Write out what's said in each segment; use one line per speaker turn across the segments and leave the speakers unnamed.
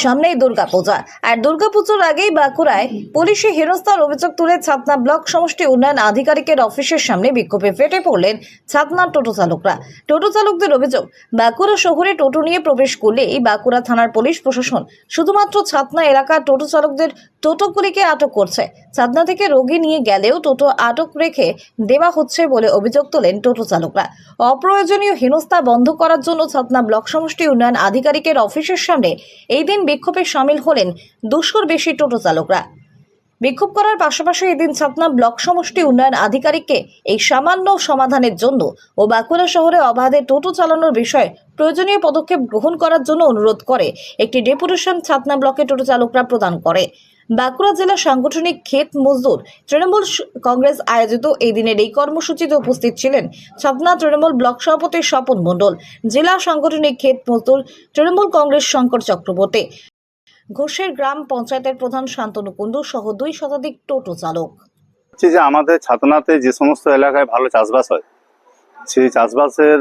সামনেই দুর্গাপূজা আর দুর্গাপূজার আগেই বাঁকুড়ায় পুলিশি হেনস্থার অভিযোগ তুলে ছাতনা ব্লক সমষ্টি উন্নয়ন আধিকারিকের অফিসের সামনে বিক্ষোভে ফেটে পড়লেন ছাতনার টোটো চালকরা। টোটো চালকদের অভিযোগ, বাঁকুড়া শহরে টোটো নিয়ে প্রবেশ করলেই বাঁকুড়া থানার পুলিশ প্রশাসন শুধুমাত্র ছাতনা এলাকার টোটো চালকদের টোটোগুলিকে আটক করছে। ছাতনা থেকে রোগী নিয়ে গেলেও টোটো আটক রেখে দেওয়া হচ্ছে বলে অভিযোগ তোলেন টোটো চালকরা। অপ্রয়োজনীয় হেনস্থা বন্ধ করার জন্য ছাতনা ব্লক সমষ্টি উন্নয়ন আধিকারিকের অফিসের সামনে এই দিন বিক্ষোভে সামিল হলেন 200-র বেশি টোটো চালকরা। বিক্ষোভ করার পাশাপাশি এদিন ছাতনা ব্লক সমষ্টি উন্নয়ন আধিকারিককে এই সামান্য সমাধানের জন্য ও বাঁকুড়া শহরে অবাধে টোটো চালানোর বিষয়ে প্রয়োজনীয় পদক্ষেপ গ্রহণ করার জন্য অনুরোধ করে একটি ডেপুটেশন ছাতনা ব্লকে টোটো চালকরা প্রদান করে। বাঁকুড়া জেলা সাংগঠনিক ক্ষেত মজদুর তৃণমূল কংগ্রেস আয়োজিত এই দিনের এই কর্মসূচিতে উপস্থিত ছিলেন ছাতনা তৃণমূল ব্লক সভাপতি স্বপন মণ্ডল, জেলা সাংগঠনিক ক্ষেত মজদুর তৃণমূল কংগ্রেস শঙ্কর চক্রবর্তী, ঘোষের গ্রাম পঞ্চায়েতের প্রধান শান্তনু কুণ্ডু সহ 2 শতাধিক টোটো চালক।
যে আমাদের ছাতনাতে যে সমস্ত এলাকায় ভালো চাষবাস হয়, সেই চাষবাসের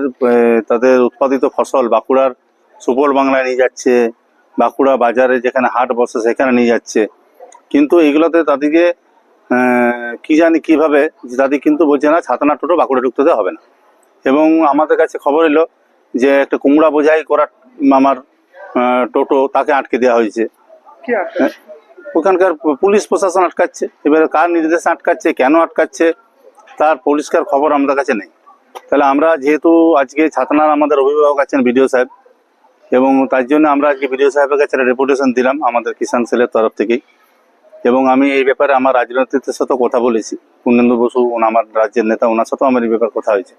তাদের উৎপাদিত ফসল বাঁকুড়ার সুপোল বাংলায় নিয়ে যাচ্ছে, বাঁকুড়া বাজারে যেখানে হাট বসে সেখানে নিয়ে যাচ্ছে। কিন্তু এগুলোতে তাদেরকে কি জানি কিভাবে তাদের কিন্তু বলছে না ছাতনা টোটো বাঁকুড়া ঢুকতে দেওয়া হবে না। এবং আমাদের কাছে খবর এলো যে একটা কুমড়া বোঝাই করা আমার টোটো তাকে আটকে দেওয়া হয়েছে। ওখানকার পুলিশ প্রশাসন আটকাচ্ছে। এবারে কার নির্দেশে আটকাচ্ছে, কেন আটকাচ্ছে তার পরিষ্কার খবর আমাদের কাছে নেই। তাহলে আমরা যেহেতু আজকে ছাতনার আমাদের অভিভাবক আছেন বিডিও সাহেব, এবং তার জন্য আমরা আজকে বিডিও সাহেবের কাছে রেপুটেশন দিলাম আমাদের কিষাণ সেলের তরফ থেকেই। এবং আমি এই ব্যাপারে আমার রাজনীতির সাথে কথা বলেছি, পূর্ণেন্দু বসু আমার রাজ্যের নেতা, ওনার সাথেও আমার এই ব্যাপারে কথা হয়েছে।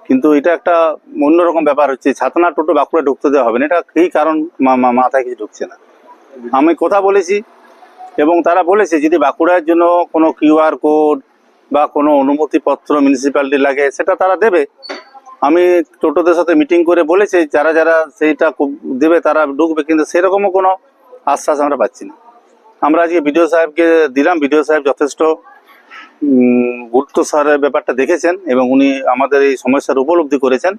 কিন্তু এটা একটা অন্যরকম ব্যাপার হচ্ছে, ছাতনা টোটো বাঁকুড়া ঢুকতে দেওয়া হবে না, এটা এই কারণ মাথায় কিছু ঢুকছে না। আমি কথা বলেছি এবং তারা বলেছে যদি বাঁকুড়ার জন্য কোনো কিউআর কোড বা কোনো অনুমতিপত্র মিউনিসিপ্যালিটি লাগে সেটা তারা দেবে। আমি টোটোদের সাথে মিটিং করে বলেছি যারা যারা সেইটা দেবে তারা ঢুকবে, কিন্তু সেরকমও কোনো আশ্বাস আমরা পাচ্ছি না। আমরা আজকে বিডিও সাহেবকে দিলাম, বিডিও সাহেব যথেষ্ট গুরুত্ব সহকারে ব্যাপারটা দেখেছেন এবং উনি আমাদের এই সমস্যার উপলব্ধি করেছেন।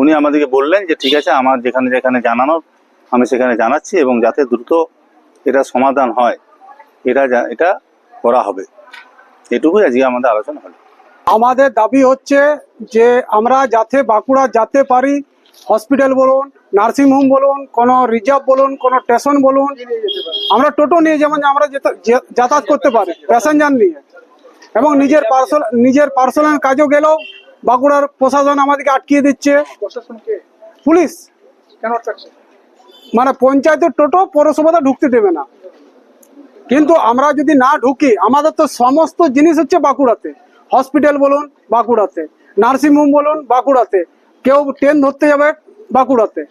উনি আমাদেরকে বললেন যে ঠিক আছে, আমার যেখানে যেখানে জানানোর আমি সেখানে জানাচ্ছি এবং যাতে দ্রুত এটা সমাধান হয় এটা করা হবে। এটুকুই আজকে আমাদের আলোচনা হলো।
আমাদের দাবি হচ্ছে যে আমরা যাতে বাঁকুড়া যেতে পারি, হসপিটাল বলুন, নার্সিংহোম বলুন, কোনো রিজার্ভ বলুন, কোনো স্টেশন বলুন, আমরা টোটো নিয়ে যেমন আমরা যাতায়াত করতে পারি প্যাসেঞ্জার নিয়ে, এবং নিজের পার্সোনাল কাজও গেলেও বাঁকুড়ার প্রশাসন আমাদেরকে আটকিয়ে দিচ্ছে। পুলিশ কেন আটকাচ্ছে? মানে পঞ্চায়েতের টোটো পৌরসভাতে ঢুকতে দেবে না। কিন্তু আমরা যদি না ঢুকি, আমাদের তো সমস্ত জিনিস হচ্ছে বাঁকুড়াতে, হসপিটাল বলুন বাঁকুড়াতে, নার্সিংহোম বলুন বাঁকুড়াতে, কেউ ট্রেন ধরতে যাবে বাঁকুড়াতে,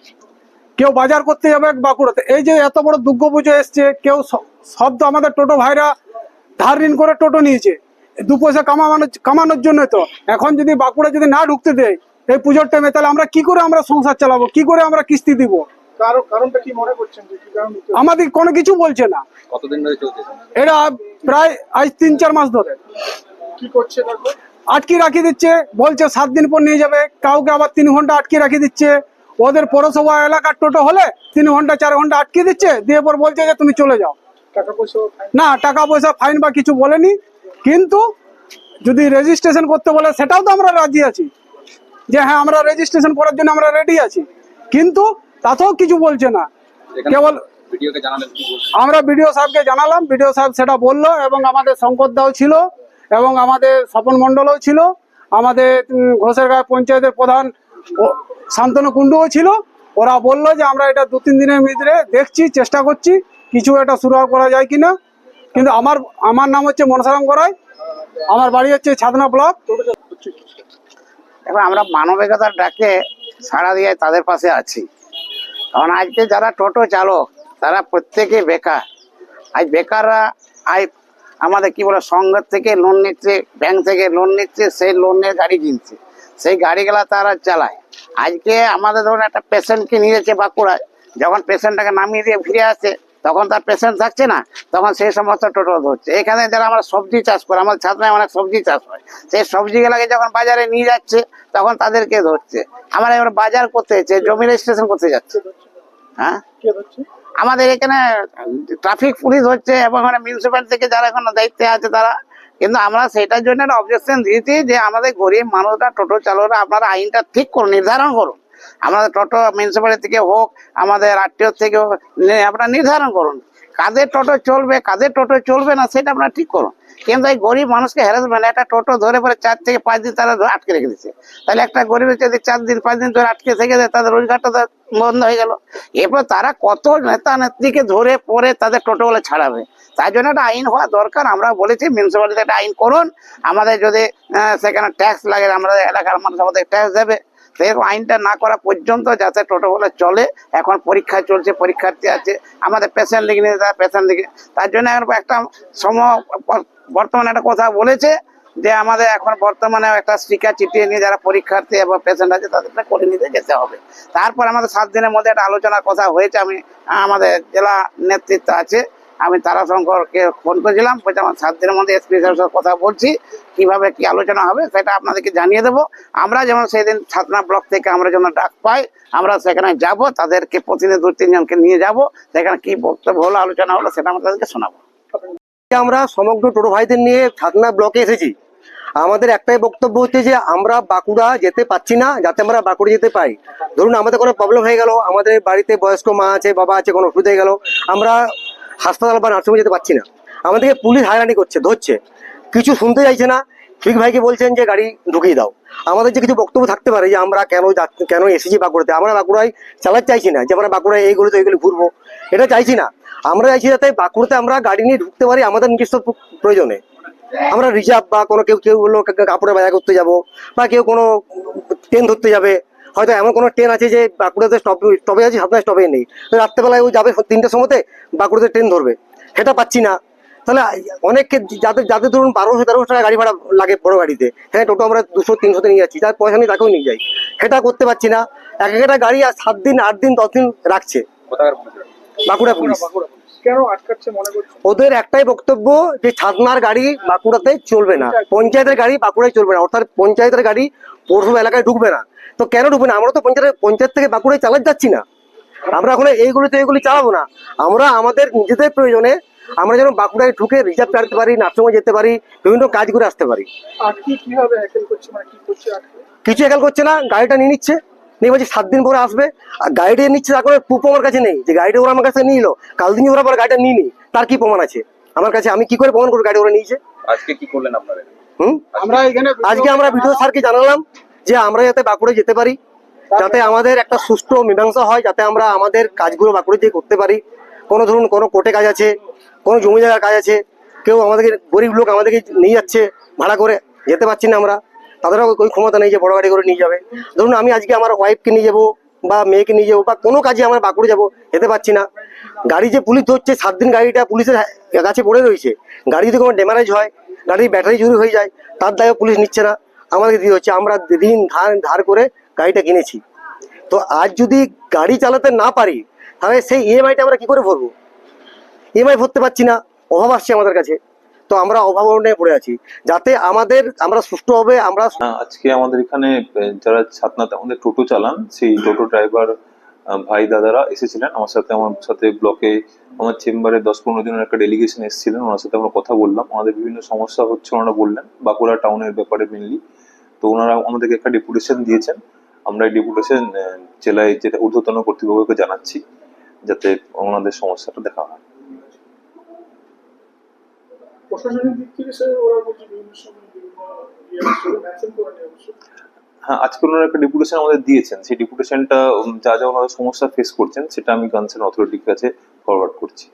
কেউ বাজার করতে যাবে বাঁকুড়াতে। এই যে এত বড় দুর্গাপুজো এসছে, কেউ সব তো আমাদের টোটো ভাইরা ধার ঋণ করে টোটো নিয়েছে 2 পয়সা কামানোর জন্য। তো এখন যদি বাঁকুড়া যদি না ঢুকতে দেয় এই পুজোর টাইমে, তাহলে আমরা কি করে আমরা সংসার চালাবো, কি করে আমরা কিস্তি দিব?
কারণটা কি মনে করছেন?
আমাদের কোনো কিছু বলছে না।
কতদিন ধরে চলছে
এটা? প্রায় আজ 3-4 মাস ধরে।
কি করছে তারপর?
আটকে রাখি দিচ্ছে, বলছে 7 দিন পর নিয়ে যাবে, কাউকে আবার 3 ঘন্টা আটকে রাখি দিচ্ছে। ওদের পৌরসভা এলাকার টোটো হলে 3 ঘন্টা 4 ঘন্টা আটকে দিচ্ছে, দিয়ে পর বলছে যে তুমি চলে যাও।
টাকা পয়সা
না, টাকা পয়সা ফাইন বা কিছু বলেনি, কিন্তু যদি রেজিস্ট্রেশন করতে বলে সেটাও তো আমরা রাজি আছি, যে হ্যাঁ আমরা রেজিস্ট্রেশন করার জন্য আমরা রেডি আছি, কিন্তু তাতেও কিছু বলছে না। কেবল আমরা বিডিও সাহেবকে জানালাম, বিডিও সাহেব সেটা বললো, এবং আমাদের শঙ্কর দাও ছিল, এবং আমাদের স্বপন মণ্ডলও ছিল, আমাদের ঘোষের গাঁ পঞ্চায়েতের প্রধান শান্তনু কুণ্ডুও ছিল। ওরা বললো যে আমরা এটা 2-3 দিনের ভিতরে দেখছি, চেষ্টা করছি কিছু এটা শুরু করা যায় কিনা। কিন্তু আমার নাম হচ্ছে মনসারাম গড়াই, আমার বাড়ি হচ্ছে ছাতনা ব্লক।
এবার আমরা মানবিকতার ডাকে সাড়া দিয়ে তাদের পাশে আছি। কারণ আজকে যারা টোটো চালক তারা প্রত্যেকে বেকার। আজ বেকাররা আমাদের কি বলে সংঘের থেকে লোন নিচ্ছে, ব্যাংক থেকে লোন নিচ্ছে, সেই লোনের গাড়ি কিনছে, সেই গাড়িগুলা তারা চালায়। আজকে আমাদের ধরুন একটা পেশেন্টকে নিয়ে যাচ্ছে বাঁকুড়ায়, যখন পেশেন্টটাকে নামিয়ে দিয়ে ফিরে আসছে তখন তার পেশেন্ট থাকছে না, তখন সেই সমস্ত টোটো ধরছে। এখানে যারা আমরা সবজি চাষ করি, আমাদের ছাত্রায় অনেক সবজি চাষ হয়, সেই সবজিগুলাকে যখন বাজারে নিয়ে যাচ্ছে তখন তাদেরকে ধরছে। আমরা এবার বাজার করতে যাচ্ছে, জমি রেজিস্ট্রেশন করতে যাচ্ছে। হ্যাঁ, আমাদের এখানে ট্রাফিক পুলিশ হচ্ছে এবং মিউনিসিপ্যালিটি থেকে যারা এখন দায়িত্বে আছে তারা, কিন্তু আমরা সেটার জন্য একটা অবজেকশন দিয়েছি যে আমাদের গরিব মানুষরা, টোটো চালকরা, আপনারা আইনটা ঠিক করুন, নির্ধারণ করুন। আমাদের টোটো মিউনিসিপ্যালিটি থেকে হোক, আমাদের আরটিও থেকে হোক, আপনারা নির্ধারণ করুন কাদের টোটো চলবে, কাদের টোটো চলবে না, সেটা আপনারা ঠিক করুন। কিন্তু এই গরিব মানুষকে হ্যারাসমেন্ট, একটা টোটো ধরে পরে 4 থেকে 5 দিন তারা আটকে রেখে দিচ্ছে। তাহলে একটা গরিবের যদি 4 দিন 5 দিন ধরে আটকে থেকে যায়, তাদের রোজগারটা তো বন্ধ হয়ে গেল। এরপর তারা কত নেতা নেত্রীকে ধরে পরে তাদের টোটোগুলো ছাড়াবে। তাই জন্য একটা আইন হওয়া দরকার। আমরা বলেছি মিউনিসিপ্যালিটি একটা আইন করুন, আমাদের যদি সেখানে ট্যাক্স লাগে, আমাদের এলাকার মানুষ আমাদের ট্যাক্স দেবে। সেরকম আইনটা না করা পর্যন্ত যাতে টোটোগুলো চলে। এখন পরীক্ষা চলছে, পরীক্ষার্থী আছে, আমাদের পেশেন্ট লিখে নিয়ে যায়, পেশেন্ট লিখে। তার জন্য এখন একটা বর্তমানে একটা কথা বলেছে যে আমাদের এখন বর্তমানে একটা স্টিকার চিটিয়ে নিয়ে যারা পরীক্ষার্থী এবং পেশেন্ট আছে তাদেরটা করে নিতে যেতে হবে। তারপর আমাদের 7 দিনের মধ্যে একটা আলোচনার কথা হয়েছে। আমি আমাদের জেলা নেতৃত্ব আছে, আমি তারাশঙ্করকে ফোন করেছিলাম, বলছি আমার 7 দিনের মধ্যে এসপি সাহেবের সাথে কথা বলছি, কিভাবে কি আলোচনা হবে সেটা আপনাদেরকে জানিয়ে দেবো। আমরা যেমন সেদিন ছাতনা ব্লক থেকে আমরা যেমন ডাক পাই, আমরা সেখানে যাব, তাদেরকে প্রতিনিধি 2-3 জনকে নিয়ে যাব, সেখানে কি বক্তব্য হলো, আলোচনা হলো, সেটা আমরা তাদেরকে শোনাবো।
আমরা সমগ্র টোটো ভাইদের নিয়ে ছাতনা ব্লকে এসেছি। আমাদের একটাই বক্তব্য হচ্ছে যে আমরা বাঁকুড়া যেতে পাচ্ছি না, যাতে আমরা বাঁকুড়া যেতে পাই। ধরুন আমাদের কোনো প্রবলেম হয়ে গেল, আমাদের বাড়িতে বয়স্ক মা আছে, বাবা আছে, কোনো অসুবিধা হয়ে গেল, আমরা হাসপাতাল বা নার্সিংহোমে যেতে পারছি না। আমাদেরকে পুলিশ হয়রানি করছে, ধরছে, কিছু শুনতে চাইছে না। ঠিক ভাইকে বলছেন যে গাড়ি ঢুকিয়ে দাও। আমাদের যে কিছু বক্তব্য থাকতে পারে যে আমরা কেন এসেছি বাঁকুড়াতে, আমরা বাঁকুড়ায় চালাতে চাইছি না যে আমরা বাঁকুড়ায় এইগুলো তো এইগুলো ঘুরবো, এটা চাইছি না। আমরা চাইছি যাতে বাঁকুড়াতে আমরা গাড়ি নিয়ে ঢুকতে পারি আমাদের নিজস্ব প্রয়োজনে। আমরা রিজার্ভ বা কোনো কেউ হলো কাপড়ের বাজার করতে যাব, বা কেউ কোনো ট্রেন ধরতে যাবে, হয়তো এমন কোনো ট্রেন আছে যে বাঁকুড়াতে স্টপে আছে, সাতটা স্টপে নেই, রাত্রেবেলায় ও যাবে 3টের সময়তে বাঁকুড়াতে ট্রেন ধরবে, সেটা পাচ্ছি না। তাহলে অনেককে যাদের ধরুন 1200-1300 টাকা গাড়ি ভাড়া লাগে বড় গাড়িতে, হ্যাঁ টোটো আমরা 200-300 নিয়ে যাচ্ছি, যার পয়সা নেই তাকেও নিয়ে যাই, সেটা করতে পারছি না। একটা গাড়ি আর 7 দিন 8 দিন 10 দিন রাখছে বাঁকুড়া পুলিশ।
কেন আটকাচ্ছে মনে করছেন?
ওদের একটাই বক্তব্য যে ছাতনার গাড়ি বাঁকুড়াতে চলবে না, পঞ্চায়েতের গাড়ি বাঁকুড়ায় চলবে না, অর্থাৎ পঞ্চায়েতের গাড়ি পৌরসভা এলাকায় ঢুকবে না। তো কেন ঢুকবে না? আমরা তো পঞ্চায়েত থেকে বাঁকুড়ায় চালাতে যাচ্ছি না, আমরা এখন এইগুলি চালাবো না। আমরা আমাদের নিজেদের প্রয়োজনে আমরা যেন বাঁকুড়ায় ঢুকে রিজার্ভ কাটতে পারি, নার্সিংহোমে যেতে পারি, বিভিন্ন কাজ করে আসতে পারি।
কিভাবে হ্যাকেল করছে, মানে কি করছে?
কিছু হ্যাকেল করছে না, গাড়িটা নিয়ে নিচ্ছে, নিয়ে বলছে 7 দিন পরে আসবে। আর গাড়িটা নিচ্ছে, তার কোনো প্রুফ আমার কাছে নেই যে গাড়িটা ওরা আমার কাছে নিয়ে নিল, কাল দিন ওরা পরে গাড়িটা নিয়ে নি, তার কি প্রমাণ আছে আমার কাছে? আমি কি করে প্রমাণ করবো গাড়ি ওরা নিয়েছে?
আজকে কি করলেন আপনারা?
আজকে আমরা বিডিও স্যারকে জানালাম যে আমরা যাতে বাঁকুড়া যেতে পারি, যাতে আমাদের একটা সুষ্ঠু মীমাংসা হয়, যাতে আমরা আমাদের কাজগুলো বাঁকুড়া দিয়ে করতে পারি। কোনো ধরুন কোনো কোর্টে কাজ আছে, কোনো জমি জায়গার কাজ আছে, কেউ আমাদেরকে গরিব লোক আমাদেরকে নিয়ে যাচ্ছে ভাড়া করে, যেতে পারছি না আমরা, তাদেরও ওই ক্ষমতা নেই যে বড় গাড়ি করে নিয়ে যাবে। ধরুন আমি আজকে আমার ওয়াইফকে নিয়ে যাবো বা মেয়েকে নিয়ে যাবো বা কোনো কাজে আমরা বাঁকুড়া যাবো, যেতে পারছি না। গাড়ি যে পুলিশ ধরছে, 7 দিন গাড়িটা পুলিশের কাছে পড়ে রয়েছে, গাড়ি যদি কোনো ড্যামেজ হয়, গাড়ির ব্যাটারি চুরি হয়ে যায়, তার দায়ও পুলিশ নিচ্ছে না, আমাদের দিয়ে হচ্ছে। আমরা ঋণ ধার করে গাড়িটা কিনেছি। তো আজ যদি গাড়ি চালাতে না পারি, তাহলে সেই ইএমআইটা আমরা কি করে ভরবো? ইএমআই ভরতে পারছি না, অভাব আসছে আমাদের কাছে। তো আমরা অভাবনে পড়ে আছি, যাতে আমরা সুষ্ঠু হবে। আমরা
আজকে আমাদের এখানে যারা ছাতনাতে আমাদের টোটো চালান, সেই টোটো ড্রাইভার ভাই দাদারা এসেছিলেন আমার সাথে ব্লকে, আমার চেম্বারে 10-15 দিনের একটা ডেলিগেশন এসেছিলেন, ওনার সাথে আমরা কথা বললাম। আমাদের বিভিন্ন সমস্যা হচ্ছে ওনারা বললেন, বাঁকুড়া টাউনের ব্যাপারে মেনলি। তো ওনারা আমাদেরকে একটা ডেপুটেশন দিয়েছেন, আমরা এই ডেপুটেশন জেলায় যেটা ঊর্ধ্বতন কর্তৃপক্ষকে জানাচ্ছি, যাতে ওনাদের সমস্যাটা দেখা হয়।
প্রশাসনিক দিক থেকে ওরা বলছে বিভিন্ন সময় বিভিন্ন মেনশন করে নেই অবশ্য।
হ্যাঁ, আজকে ওনারা একটা ডেপুটেশন আমাদের দিয়েছেন, সেই ডেপুটেশনটা যা ওনারা সমস্যা ফেস করছেন সেটা আমি কনসার্ন অথরিটির কাছে ফরওয়ার্ড করছি।